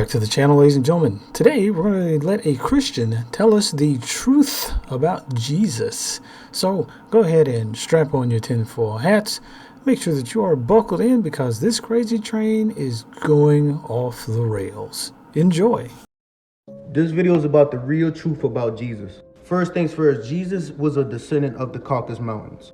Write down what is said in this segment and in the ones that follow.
back to the channel, ladies and gentlemen. Today we're going to let a Christian tell us the truth about Jesus. So go ahead and strap on your tinfoil hats. Make sure that you are buckled in because this crazy train is going off the rails. Enjoy. This video is about the real truth about Jesus. First things first, Jesus was a descendant of the Caucasus Mountains.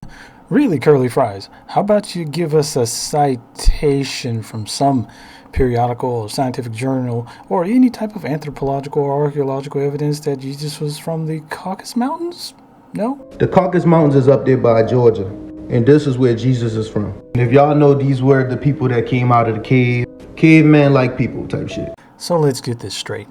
Really, Curly Fries, how about you give us a citation from some periodical or scientific journal or any type of anthropological or archaeological evidence that Jesus was from the Caucasus Mountains? No? The Caucasus Mountains is up there by Georgia, and this is where Jesus is from. And if y'all know, these were the people that came out of the cave, caveman-like people type shit. So let's get this straight.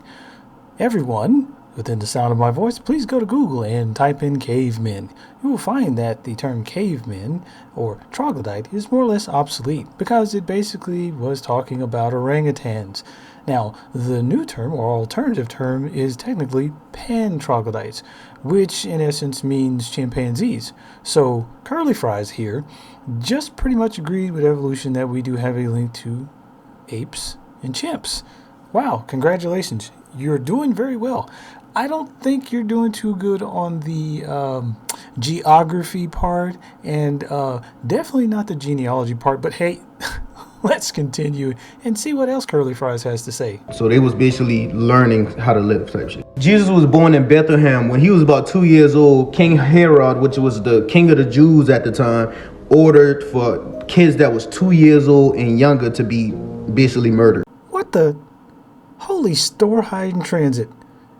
Everyone within the sound of my voice, please go to Google and type in cavemen. You will find that the term cavemen or troglodyte is more or less obsolete because it basically was talking about orangutans. Now, the new term or alternative term is technically pan-troglodytes, which in essence means chimpanzees. So Curly Fries here just pretty much agreed with evolution that we do have a link to apes and chimps. Wow, congratulations. You're doing very well. I don't think you're doing too good on the geography part and definitely not the genealogy part. But hey, let's continue and see what else Curly Fries has to say. So they was basically learning how to live type shit. Jesus was born in Bethlehem. When he was about 2 years old, King Herod, which was the king of the Jews at the time, ordered for kids that was 2 years old and younger to be basically murdered. What the? Holy store hiding transit.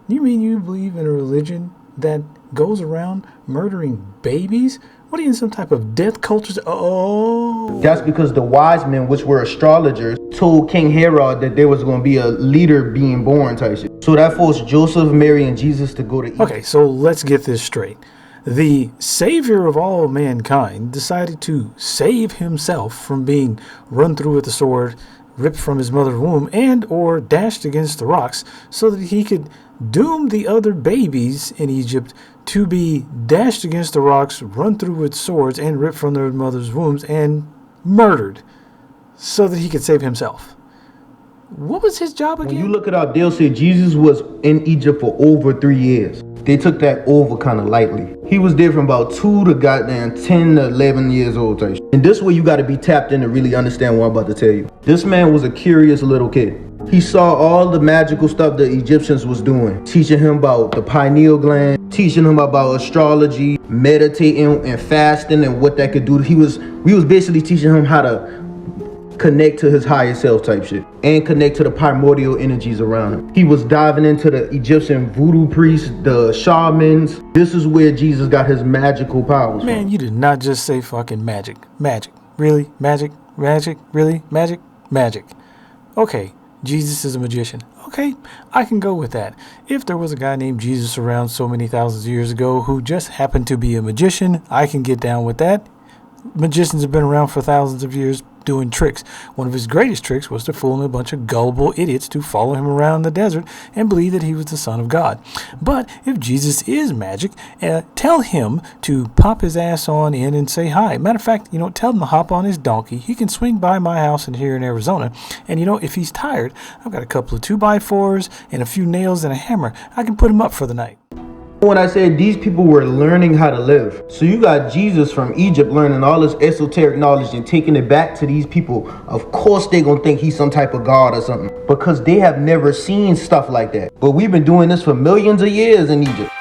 You mean you believe in a religion that goes around murdering babies? What are you in some type of death culture? Oh. That's because the wise men, which were astrologers, told King Herod that there was going to be a leader being born type shit. So that forced Joseph, Mary, and Jesus to go to Egypt. Okay, so let's get this straight. The savior of all mankind decided to save himself from being run through with a sword, ripped from his mother's womb, and or dashed against the rocks so that he could doom the other babies in Egypt to be dashed against the rocks, run through with swords, and ripped from their mother's wombs and murdered so that he could save himself. What was his job again? When you look it up, they'll say Jesus was in Egypt for over 3 years. They took that over kind of lightly. He was there from about 2 to goddamn 10 to 11 years old type shit. And this way you got to be tapped in to really understand what I'm about to tell you. This man was a curious little kid. He saw all the magical stuff the Egyptians was doing, teaching him about the pineal gland, teaching him about astrology, meditating and fasting and what that could do. We was basically teaching him how to connect to his higher self type shit and connect to the primordial energies around him. He was diving into the Egyptian voodoo priests, the shamans. This is where Jesus got his magical powers. Man, you did not just say fucking magic. Magic. Really? Magic? Magic? Really? Magic? Magic. Okay, Jesus is a magician. Okay, I can go with that. If there was a guy named Jesus around so many thousands of years ago who just happened to be a magician, I can get down with that. Magicians have been around for thousands of years doing tricks. One of his greatest tricks was to fool a bunch of gullible idiots to follow him around the desert and believe that he was the son of God. But if Jesus is magic, tell him to pop his ass on in and say hi. Matter of fact, tell him to hop on his donkey. He can swing by my house here in Arizona. And if he's tired, I've got a couple of 2x4s and a few nails and a hammer. I can put him up for the night. When I said these people were learning how to live. So you got Jesus from Egypt learning all this esoteric knowledge and taking it back to these people. Of course they're going to think he's some type of God or something because they have never seen stuff like that. But we've been doing this for millions of years in Egypt.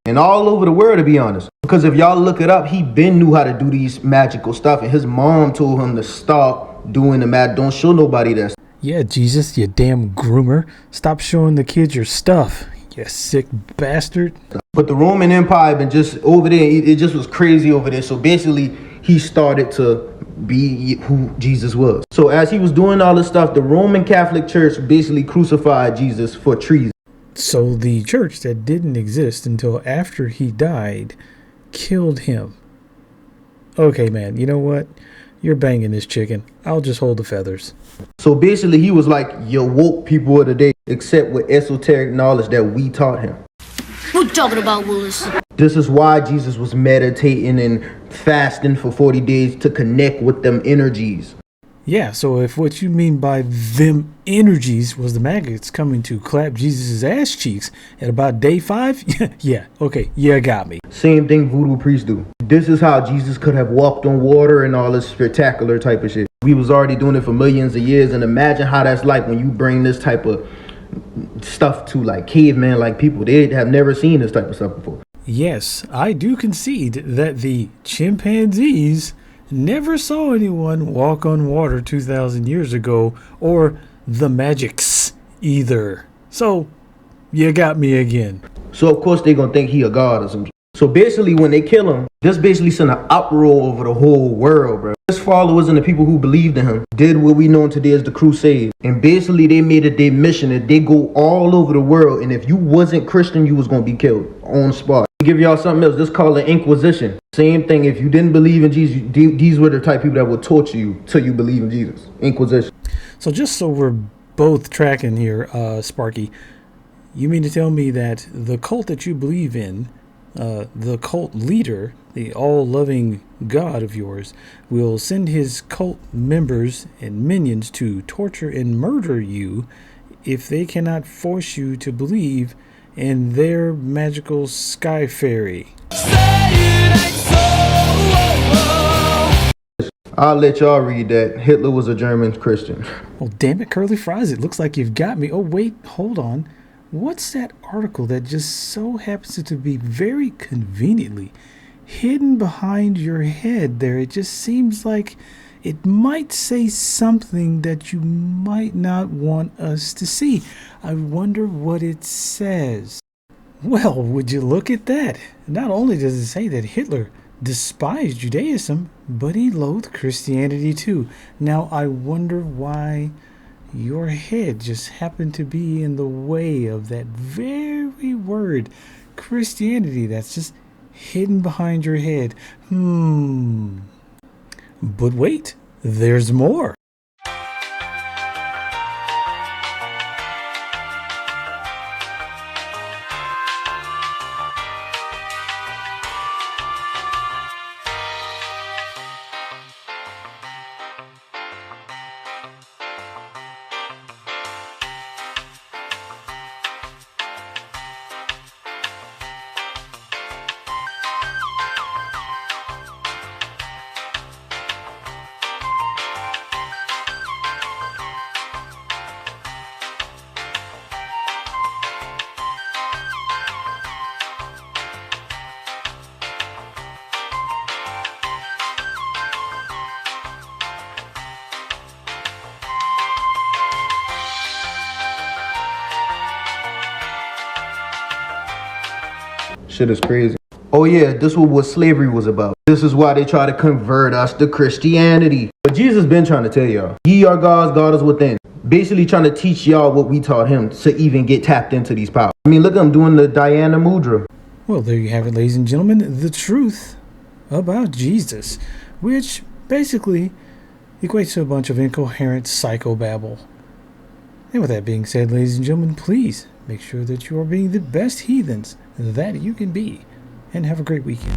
And all over the world, to be honest. Because if y'all look it up, he been knew how to do these magical stuff. And his mom told him to stop doing the don't show nobody that. Yeah, Jesus, you damn groomer. Stop showing the kids your stuff, you sick bastard. But the Roman Empire been just over there, it just was crazy over there. So basically, he started to be who Jesus was. So as he was doing all this stuff, the Roman Catholic Church basically crucified Jesus for treason. So the church that didn't exist until after he died killed him. Okay, man, you know what? You're banging this chicken. I'll just hold the feathers. So basically, he was like your woke people of the day, except with esoteric knowledge that we taught him. What you talking about, Willis? This is why Jesus was meditating and fasting for 40 days to connect with them energies. Yeah, so if what you mean by them energies was the maggots coming to clap Jesus' ass cheeks at about day 5, yeah, okay, you got me. Same thing voodoo priests do. This is how Jesus could have walked on water and all this spectacular type of shit. We was already doing it for millions of years, and imagine how that's like when you bring this type of stuff to like cavemen, like people. They have never seen this type of stuff before. Yes, I do concede that the chimpanzees never saw anyone walk on water 2,000 years ago, or the magics either. So, you got me again. So of course they're gonna think he a god or something. So basically when they kill him, this basically sent an uproar over the whole world, bro. His followers and the people who believed in him did what we know today as the Crusades. And basically they made it their mission that they go all over the world, and if you wasn't Christian, you was gonna be killed on spot. Give y'all something else. This called the Inquisition. Same thing. If you didn't believe in Jesus, these were the type of people that would torture you till you believe in Jesus. Inquisition. So just so we're both tracking here, Sparky, you mean to tell me that the cult that you believe in, the cult leader, the all-loving God of yours, will send his cult members and minions to torture and murder you if they cannot force you to believe in their magical sky fairy? I'll let y'all read that. Hitler was a German Christian. Well, damn it, Curly Fries, it looks like you've got me. Oh, wait, hold on. What's that article that just so happens to be very conveniently hidden behind your head there? It just seems like it might say something that you might not want us to see. I wonder what it says. Well, would you look at that? Not only does it say that Hitler despised Judaism, but he loathed Christianity too. Now, I wonder why your head just happened to be in the way of that very word, Christianity, that's just hidden behind your head. But wait, there's more. Shit is crazy. Oh yeah, this was what slavery was about. This is why they try to convert us to Christianity. But Jesus been trying to tell y'all, ye are gods, God is within. Basically trying to teach y'all what we taught him to even get tapped into these powers. I mean, look at him doing the Diana Mudra. Well, there you have it, ladies and gentlemen, the truth about Jesus, which basically equates to a bunch of incoherent psychobabble. And with that being said, ladies and gentlemen, please make sure that you are being the best heathens that you can be, and have a great weekend.